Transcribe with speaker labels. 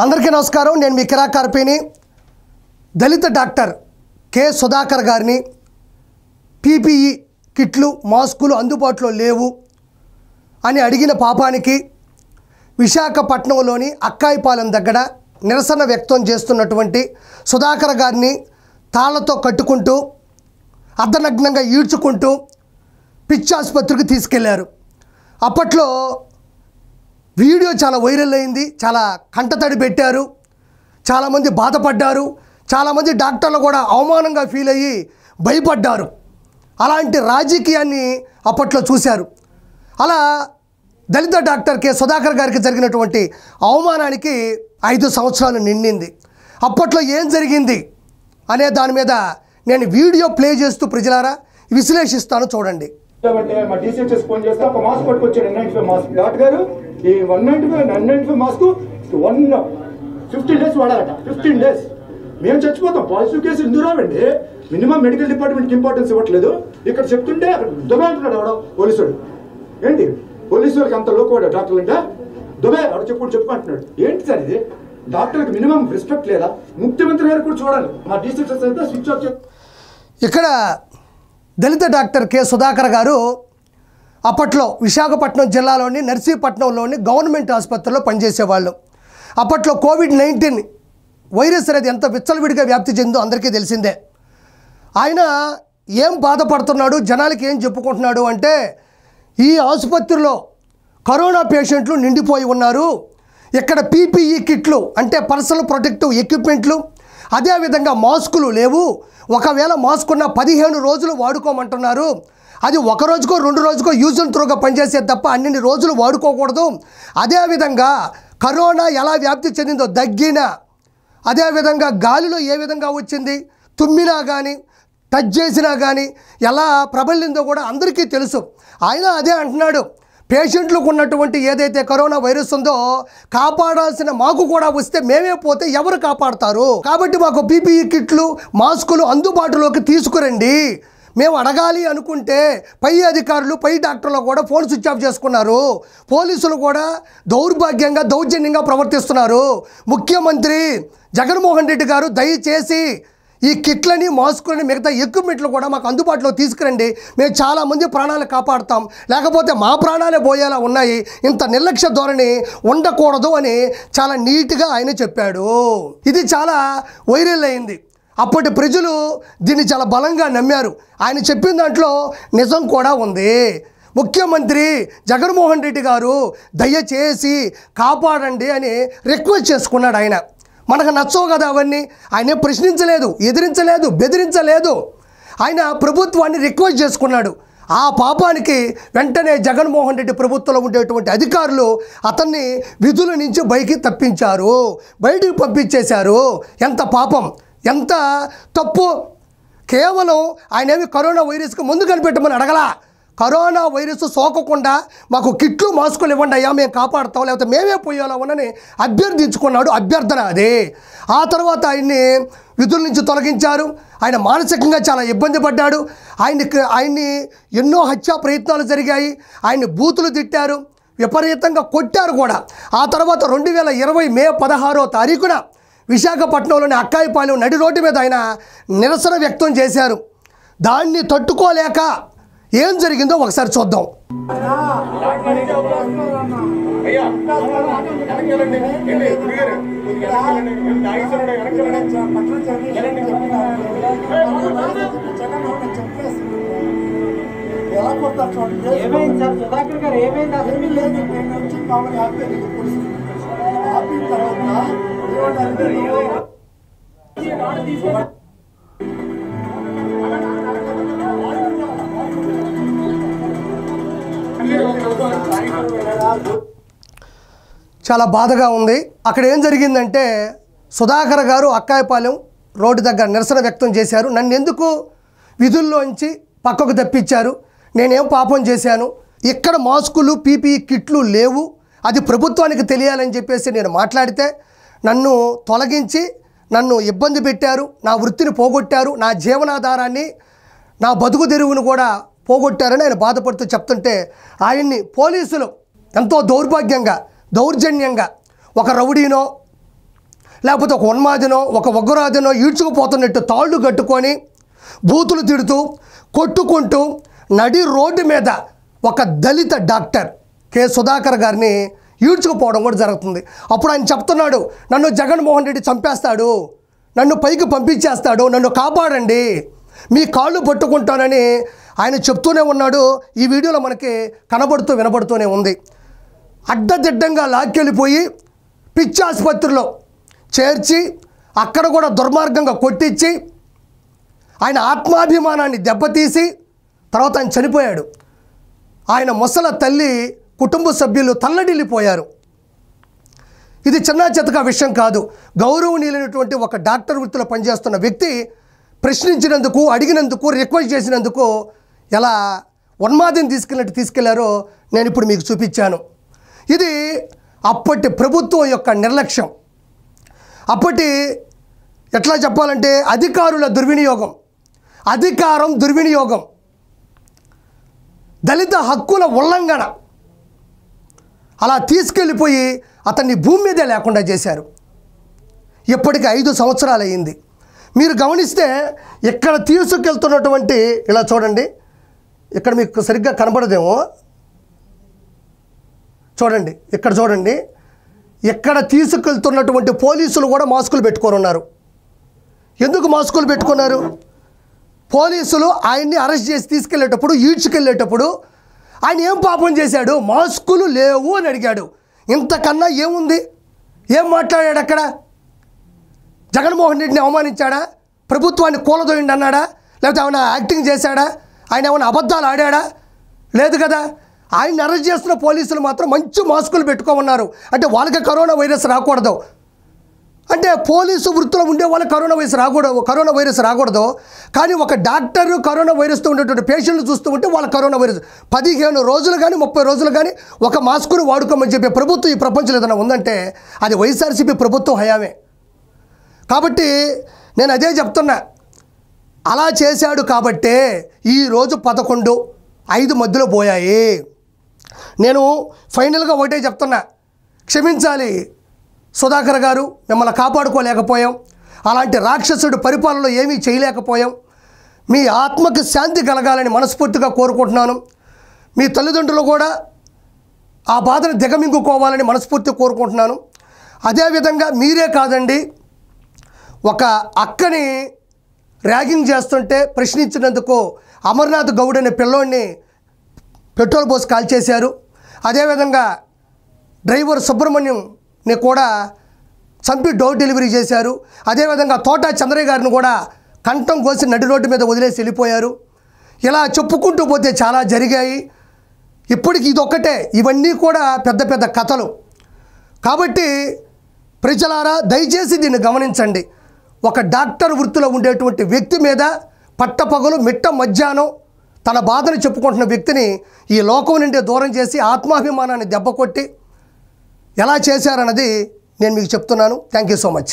Speaker 1: అందరికీ నమస్కారం. నేను మీ కిరా కార్పేని. దళిత డాక్టర్ కె సుధాకర్ గారిని పీపీఈ కిట్లు మాస్కులు అందుబాటులో లేవు అని అడిగిన పాపానికి విశాఖపట్నంలోని అక్కాయిపాలెం దగ్గర నిరసన వ్యక్తం చేస్తున్నటువంటి సుధాకర్ గారిని తాళ్లతో కట్టుకుంటూ అర్ధనగ్నంగా ఈడ్చుకుంటూ పిచ్చి ఆసుపత్రికి తీసుకెళ్లారు. అప్పట్లో వీడియో చాలా వైరల్ అయింది, చాలా కంటతడి పెట్టారు, చాలామంది బాధపడ్డారు, చాలామంది డాక్టర్లు కూడా అవమానంగా ఫీల్ అయ్యి భయపడ్డారు. అలాంటి రాజకీయాన్ని అప్పట్లో చూశారు. అలా దళిత డాక్టర్ కె సుధాకర్ గారికి జరిగినటువంటి అవమానానికి 5 సంవత్సరాలు నిండింది. అప్పట్లో ఏం జరిగింది అనే దాని మీద నేను వీడియో ప్లే చేస్తూ ప్రజలారా విశ్లేషిస్తాను, చూడండి.
Speaker 2: మా డీసీహెచ్ఎస్ ఫోన్ చేస్తే ఒక మాస్క్ పట్టుకొచ్చాడు, N95 మాస్క్. డాక్టర్ గారు ఈ 195 మాస్క్ 15 డేస్ వాడాలట. 15 డేస్ మేము చచ్చిపోతాం. పాజిటివ్ కేసు ఎందుకు రావండి? మినిమం మెడికల్ డిపార్ట్మెంట్కి ఇంపార్టెన్స్ ఇవ్వట్లేదు. ఇక్కడ చెప్తుంటే అక్కడ దుబాయ్ అంటున్నాడు ఎవడో పోలీసుడు. ఏంటి పోలీసు వాళ్ళకి అంత లోకోడా డాక్టర్లు అంటే దుబాయ్ ఎవడు చెప్పుకుంటున్నాడు. ఏంటి సార్ ఇది? డాక్టర్కి మినిమం రెస్పెక్ట్ లేదా? ముఖ్యమంత్రి గారు కూడా చూడాలి. మా డీసీహెచ్ఎస్ అయితే స్విచ్ ఆఫ్.
Speaker 1: ఇక్కడ దళిత డాక్టర్ కె సుధాకర్ గారు అప్పట్లో విశాఖపట్నం జిల్లాలోని నర్సీపట్నంలోని గవర్నమెంట్ ఆసుపత్రిలో పనిచేసేవాళ్ళు. అప్పట్లో కోవిడ్-19 వైరస్ అనేది ఎంత విచ్చలవిడిగా వ్యాప్తి చెందో అందరికీ తెలిసిందే. ఆయన ఏం బాధపడుతున్నాడు, జనాలకి ఏం చెప్పుకుంటున్నాడు అంటే, ఈ ఆసుపత్రిలో కరోనా పేషెంట్లు నిండిపోయి ఉన్నారు, ఇక్కడ పీపీఈ కిట్లు అంటే పర్సనల్ ప్రొటెక్టివ్ ఎక్విప్మెంట్లు, అదేవిధంగా మాస్కులు లేవు, ఒకవేళ మాస్క్ ఉన్న 15 రోజులు వాడుకోమంటున్నారు, అది ఒక రోజుకో 2 రోజుకో యూజ్ అండ్ త్రోగా పనిచేసేది తప్ప అన్ని రోజులు వాడుకోకూడదు. అదేవిధంగా కరోనా ఎలా వ్యాప్తి చెందిందో, దగ్గినా, అదేవిధంగా గాలిలో ఏ విధంగా వచ్చింది, తుమ్మినా కానీ టచ్ చేసినా కానీ ఎలా ప్రబలిందో కూడా అందరికీ తెలుసు. ఆయన అదే అంటున్నాడు, పేషెంట్లకు ఉన్నటువంటి ఏదైతే కరోనా వైరస్ ఉందో కాపాడాల్సిన మాకు కూడా వస్తే మేమే పోతే ఎవరు కాపాడతారు? కాబట్టి మాకు పీపీఈ కిట్లు మాస్కులు అందుబాటులోకి తీసుకురండి. మేము అడగాలి అనుకుంటే పై అధికారులు పై డాక్టర్లు కూడా ఫోన్ స్విచ్ ఆఫ్ చేసుకున్నారు. పోలీసులు కూడా దౌర్జన్యంగా ప్రవర్తిస్తున్నారు. ముఖ్యమంత్రి జగన్మోహన్ రెడ్డి గారు దయచేసి ఈ కిట్లని మాస్కులని మిగతా ఎక్విప్మెంట్లు కూడా మాకు అందుబాటులో తీసుకురండి, మేము చాలామంది ప్రాణాలు కాపాడుతాం, లేకపోతే మా ప్రాణాలే పోయేలా ఉన్నాయి, ఇంత నిర్లక్ష్య ధోరణి ఉండకూడదు అని చాలా నీట్గా ఆయన చెప్పాడు. ఇది చాలా వైరల్ అయింది. అప్పటి ప్రజలు దీన్ని చాలా బలంగా నమ్మారు. ఆయన చెప్పిన దాంట్లో నిజం కూడా ఉంది. ముఖ్యమంత్రి జగన్మోహన్ రెడ్డి గారు దయచేసి కాపాడండి అని రిక్వెస్ట్ చేసుకున్నాడు. ఆయన మనకు నచ్చవు కదా అవన్నీ. ఆయన ప్రశ్నించలేదు, ఎదిరించలేదు, బెదిరించలేదు. ఆయన ప్రభుత్వాన్ని రిక్వెస్ట్ చేసుకున్నాడు. ఆ పాపానికి వెంటనే జగన్మోహన్ రెడ్డి ప్రభుత్వంలో ఉండేటువంటి అధికారులు అతన్ని విధుల నుంచి బయటికి పంపించేశారు. ఎంత పాపం, ఎంత తప్పు. కేవలం ఆయన ఏమి కరోనా వైరస్కి ముందు కనిపెట్టమని అడగలా. కరోనా వైరస్ సోకకుండా మాకు కిట్లు మాస్కులు ఇవ్వండి అయ్యా, మేము కాపాడుతాం, లేకపోతే మేమే పోయేలా ఉన్నని అభ్యర్థించుకున్నాడు. అభ్యర్థన అదే. ఆ తర్వాత ఆయన్ని విధుల నుంచి తొలగించారు. ఆయన మానసికంగా చాలా ఇబ్బంది పడ్డాడు. ఆయన్ని ఎన్నో హత్యా ప్రయత్నాలు జరిగాయి. ఆయన్ని బూతులు తిట్టారు, విపరీతంగా కొట్టారు కూడా. ఆ తర్వాత 2020 మే 16వ తారీఖున విశాఖపట్నంలోని అక్కాయిపాలెం నడి రోడ్డు మీద ఆయన నిరసన వ్యక్తం చేశారు. దాన్ని తట్టుకోలేక ఏం జరిగిందో ఒకసారి చూద్దాం.
Speaker 3: ఎలా కొడతారు చూడండి. ఏమైంది సార్ సుధాకర్ గారు? ఏమైంది? ఏమీ లేదు. నేను వచ్చి మామూలు ఆపిన తర్వాత
Speaker 1: చాలా బాధగా ఉంది. అక్కడ ఏం జరిగిందంటే, సుధాకర్ గారు అక్కాయిపాలెం రోడ్డు దగ్గర నిరసన వ్యక్తం చేశారు. నన్ను ఎందుకు విధుల్లోంచి పక్కకు తప్పించారు, నేనేం పాపం చేశాను, ఇక్కడ మాస్కులు పీపీఈ కిట్లు లేవు, అది ప్రభుత్వానికి తెలియాలని చెప్పేసి నేను మాట్లాడితే నన్ను తొలగించి నన్ను ఇబ్బంది పెట్టారు, నా వృత్తిని పోగొట్టారు, నా జీవనాధారాన్ని, నా బతుకు తెరువును కూడా పోగొట్టారని ఆయన బాధపడుతూ చెప్తుంటే ఆయన్ని పోలీసులు ఎంతో దౌర్జన్యంగా ఒక రౌడీనో లేకపోతే ఒక ఉన్మాదినో ఒక ఉగ్రవాదినో ఈడ్చుకుపోతున్నట్టు తాళ్ళు కట్టుకొని బూతులు తిడుతూ కొట్టుకుంటూ నడి రోడ్డు మీద ఒక దళిత డాక్టర్ కె సుధాకర్ గారిని ఈడ్చుకుపోవడం కూడా జరుగుతుంది. అప్పుడు ఆయన చెప్తున్నాడు, నన్ను జగన్మోహన్ రెడ్డి చంపేస్తాడు, నన్ను పైకి పంపించేస్తాడు, నన్ను కాపాడండి, మీ కాళ్ళు పట్టుకుంటానని ఆయన చెప్తూనే ఉన్నాడు. ఈ వీడియోలో మనకి కనబడుతూ వినబడుతూనే ఉంది. అడ్డదిడ్డంగా లాక్కెళ్ళిపోయి పిచ్చి ఆసుపత్రిలో చేర్చి అక్కడ కూడా దుర్మార్గంగా కొట్టించి ఆయన ఆత్మాభిమానాన్ని దెబ్బతీసి తర్వాత ఆయన చనిపోయాడు. ఆయన ముసల తల్లి కుటుంబ సభ్యులు తల్లడిల్లిపోయారు. ఇది చిన్న చితక విషయం కాదు. గౌరవనీయులైనటువంటి ఒక డాక్టర్ వృత్తిలో పనిచేస్తున్న వ్యక్తి ప్రశ్నించినందుకు, అడిగినందుకు, రిక్వెస్ట్ చేసినందుకు ఎలా ఉన్మాదిని తీసుకెళ్లారో నేను ఇప్పుడు మీకు చూపించాను. ఇది అప్పటి ప్రభుత్వం యొక్క నిర్లక్ష్యం, అప్పటి ఎట్లా చెప్పాలంటే అధికారుల దుర్వినియోగం, అధికారం దుర్వినియోగం, దళిత హక్కుల ఉల్లంఘన. అలా తీసుకెళ్ళిపోయి అతన్ని భూమి మీదే లేకుండా చేశారు. ఇప్పటికి 5 సంవత్సరాలు అయ్యింది. మీరు గమనిస్తే ఇక్కడ తీసుకెళ్తున్నటువంటి, ఇలా చూడండి, ఇక్కడ మీకు సరిగ్గా కనబడదేమో, చూడండి, ఇక్కడ చూడండి, ఇక్కడ తీసుకెళ్తున్నటువంటి పోలీసులు కూడా మాస్కులు పెట్టుకొని ఉన్నారు. ఎందుకు మాస్కులు పెట్టుకున్నారు? పోలీసులు ఆయన్ని అరెస్ట్ చేసి తీసుకెళ్లేటప్పుడు, ఈడ్చుకెళ్ళేటప్పుడు ఆయన ఏం పాపం చేశాడు? మాస్కులు లేవు అని అడిగాడు. ఇంతకన్నా ఏముంది? ఏం మాట్లాడాడు అక్కడ? జగన్మోహన్ రెడ్డిని అవమానించాడా? ప్రభుత్వాన్ని కూలదోయండి అన్నాడా? లేకపోతే ఏమైనా యాక్టింగ్ చేశాడా? ఆయన ఏమైనా అబద్ధాలు ఆడాడా? లేదు కదా. ఆయన్ని అరెస్ట్ చేస్తున్న పోలీసులు మాత్రం మంచి మాస్కులు పెట్టుకోమన్నారు. అంటే వాళ్ళకి కరోనా వైరస్ రాకూడదు, అంటే పోలీసు వృత్తిలో ఉండే వాళ్ళకి కరోనా వైరస్ రాకూడదు. కానీ ఒక డాక్టర్ కరోనా వైరస్తో ఉండేటువంటి పేషెంట్లు చూస్తూ ఉంటే వాళ్ళ కరోనా వైరస్ 15 రోజులు కానీ 30 రోజులు కానీ ఒక మాస్కును వాడుకోమని చెప్పే ప్రభుత్వం ఈ ప్రపంచంలో ఏదైనా ఉందంటే అది వైఎస్ఆర్సీపీ ప్రభుత్వం హయామే. కాబట్టి నేను అదే చెప్తున్నా, అలా చేశాడు కాబట్టే ఈరోజు 11-5 మధ్యలో పోయాయి. నేను ఫైనల్గా ఒకటే చెప్తున్నా, క్షమించాలి సుధాకర్ గారు, మిమ్మల్ని కాపాడుకోలేకపోయాం, అలాంటి రాక్షసుడు పరిపాలనలో ఏమీ చేయలేకపోయాం. మీ ఆత్మకి శాంతి కలగాలని మనస్ఫూర్తిగా కోరుకుంటున్నాను. మీ తల్లిదండ్రులు కూడా ఆ బాధను దిగమింగుకోవాలని మనస్ఫూర్తిగా కోరుకుంటున్నాను. అదేవిధంగా మీరే కాదండి, ఒక అక్కని ర్యాగింగ్ చేస్తుంటే ప్రశ్నించినందుకు అమర్నాథ్ గౌడ్ అనే పిల్లోడిని పెట్రోల్ పోసి కాల్చేశారు. అదేవిధంగా డ్రైవర్ సుబ్రహ్మణ్యంని కూడా చంపి డోర్ డెలివరీ చేశారు. అదేవిధంగా తోట చంద్రయ్య గారిని కూడా కంఠం కోసి నడి రోడ్డు మీద వదిలేసి వెళ్ళిపోయారు. ఇలా చెప్పుకుంటూ పోతే చాలా జరిగాయి. ఇప్పటికి ఇదొక్కటే, ఇవన్నీ కూడా పెద్ద పెద్ద కథలు. కాబట్టి ప్రజలారా దయచేసి దీన్ని గమనించండి. ఒక డాక్టర్ వృత్తిలో ఉండేటువంటి వ్యక్తి మీద పట్టపగలు మిట్ట మధ్యాహ్నం తన బాధను చెప్పుకుంటున్న వ్యక్తిని ఈ లోకం నుండి దూరం చేసి ఆత్మాభిమానాన్ని దెబ్బకొట్టి ఎలా చేశారన్నది నేను మీకు చెప్తున్నాను. Thank you so much.